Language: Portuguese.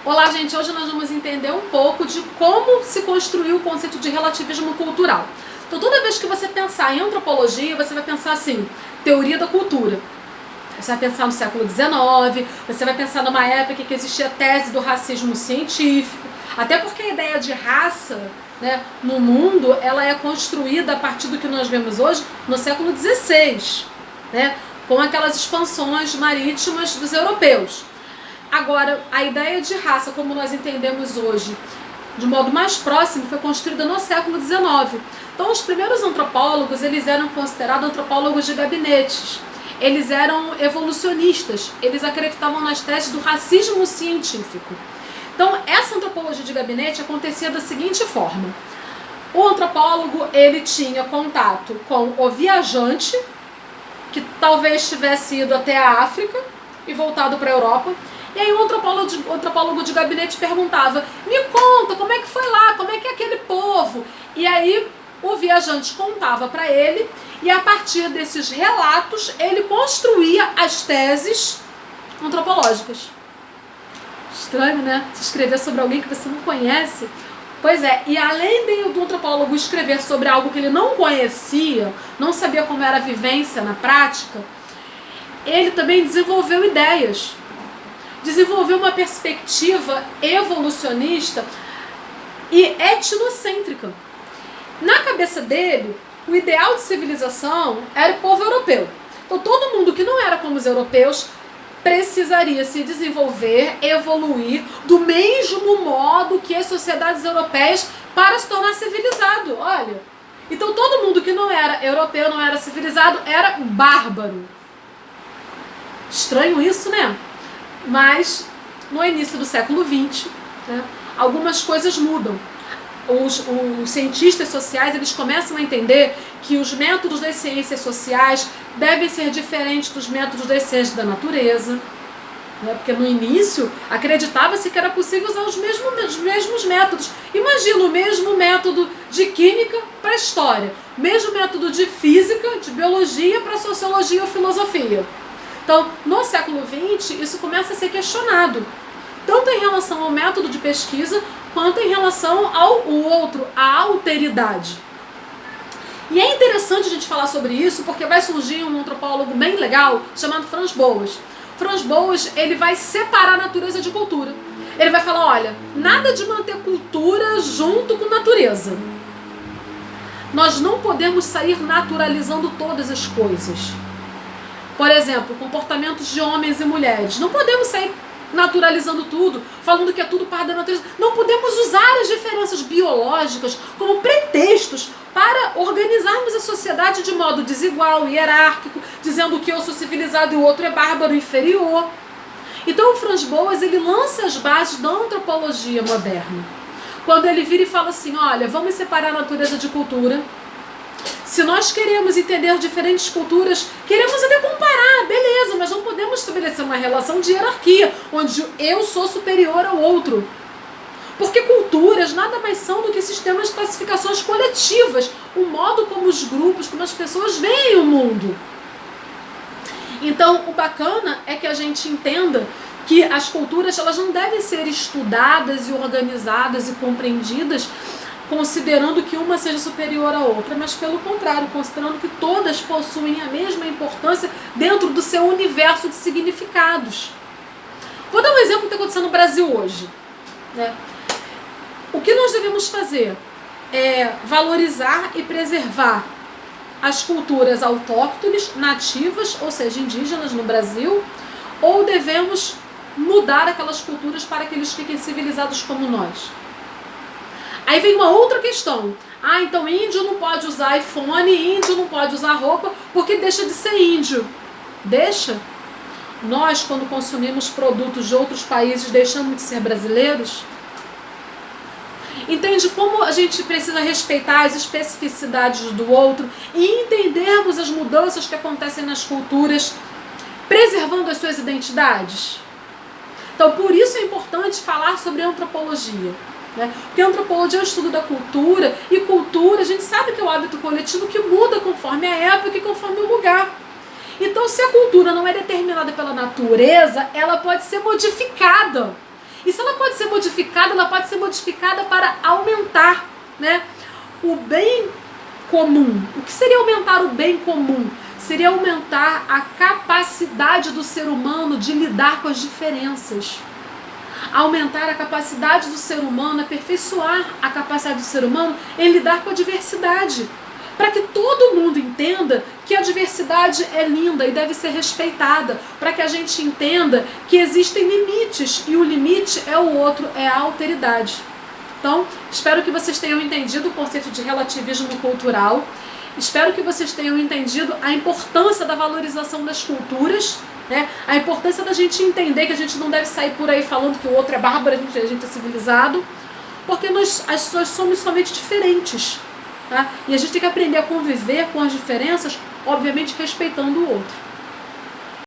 Olá, gente! Hoje nós vamos entender um pouco de como se construiu o conceito de relativismo cultural. Então, toda vez que você pensar em antropologia, você vai pensar assim, teoria da cultura. Você vai pensar no século XIX, você vai pensar numa época que existia a tese do racismo científico, até porque a ideia de raça, né, no mundo, ela é construída a partir do que nós vemos hoje no século XVI, né, com aquelas expansões marítimas dos europeus. Agora, a ideia de raça, como nós entendemos hoje, de modo mais próximo, foi construída no século XIX. Então, os primeiros antropólogos, eles eram considerados antropólogos de gabinetes. Eles eram evolucionistas, eles acreditavam nas teses do racismo científico. Então, essa antropologia de gabinete acontecia da seguinte forma. O antropólogo, ele tinha contato com o viajante, que talvez tivesse ido até a África e voltado para a Europa. E aí o antropólogo de gabinete perguntava, me conta, como é que foi lá, como é que é aquele povo? E aí o viajante contava para ele, e a partir desses relatos, ele construía as teses antropológicas. Estranho, né? Se escrever sobre alguém que você não conhece. Pois é, e além do antropólogo escrever sobre algo que ele não conhecia, não sabia como era a vivência na prática, ele também desenvolveu ideias. Desenvolveu uma perspectiva evolucionista e etnocêntrica. Na cabeça dele, o ideal de civilização era o povo europeu. Então todo mundo que não era como os europeus precisaria se desenvolver, evoluir do mesmo modo que as sociedades europeias para se tornar civilizado. Olha, então todo mundo que não era europeu, não era civilizado, era bárbaro. Estranho isso, né? Mas no início do século XX, né, algumas coisas mudam. Os cientistas sociais, eles começam a entender que os métodos das ciências sociais devem ser diferentes dos métodos das ciências da natureza, né, porque no início acreditava-se que era possível usar os mesmos métodos. Imagina o mesmo método de química para a história, o mesmo método de física, de biologia para a sociologia ou filosofia. Então, no século XX, isso começa a ser questionado, tanto em relação ao método de pesquisa, quanto em relação ao outro, à alteridade. E é interessante a gente falar sobre isso, porque vai surgir um antropólogo bem legal, chamado Franz Boas. Franz Boas, ele vai separar natureza de cultura. Ele vai falar, olha, nada de manter cultura junto com natureza. Nós não podemos sair naturalizando todas as coisas. Por exemplo, comportamentos de homens e mulheres. Não podemos sair naturalizando tudo, falando que é tudo parte da natureza. Não podemos usar as diferenças biológicas como pretextos para organizarmos a sociedade de modo desigual, hierárquico, dizendo que eu sou civilizado e o outro é bárbaro, inferior. Então o Franz Boas, ele lança as bases da antropologia moderna. Quando ele vira e fala assim, olha, vamos separar a natureza de cultura. Se nós queremos entender diferentes culturas, queremos até comparar, beleza, mas não podemos estabelecer uma relação de hierarquia, onde eu sou superior ao outro. Porque culturas nada mais são do que sistemas de classificações coletivas, o modo como os grupos, como as pessoas veem o mundo. Então, o bacana é que a gente entenda que as culturas, elas não devem ser estudadas e organizadas e compreendidas considerando que uma seja superior à outra, mas pelo contrário, considerando que todas possuem a mesma importância dentro do seu universo de significados. Vou dar um exemplo que está acontecendo no Brasil hoje, né? O que nós devemos fazer é valorizar e preservar as culturas autóctones, nativas, ou seja, indígenas no Brasil, ou devemos mudar aquelas culturas para que eles fiquem civilizados como nós? Aí vem uma outra questão. Ah, então índio não pode usar iPhone, índio não pode usar roupa, porque deixa de ser índio. Deixa. Nós, quando consumimos produtos de outros países, deixamos de ser brasileiros? Entende como a gente precisa respeitar as especificidades do outro e entendermos as mudanças que acontecem nas culturas, preservando as suas identidades? Então, por isso é importante falar sobre antropologia. Porque a antropologia é o estudo da cultura, e cultura, a gente sabe que é o hábito coletivo que muda conforme a época e conforme o lugar. Então, se a cultura não é determinada pela natureza, ela pode ser modificada. E se ela pode ser modificada, ela pode ser modificada para aumentar, né, o bem comum. O que seria aumentar o bem comum? Seria aumentar a capacidade do ser humano de lidar com as diferenças. Aumentar a capacidade do ser humano, aperfeiçoar a capacidade do ser humano em lidar com a diversidade. Para que todo mundo entenda que a diversidade é linda e deve ser respeitada. Para que a gente entenda que existem limites e o limite é o outro, é a alteridade. Então, espero que vocês tenham entendido o conceito de relativismo cultural. Espero que vocês tenham entendido a importância da valorização das culturas, né? A importância da gente entender que a gente não deve sair por aí falando que o outro é bárbaro, a gente é civilizado, porque as pessoas somos somente diferentes. Tá? E a gente tem que aprender a conviver com as diferenças, obviamente respeitando o outro.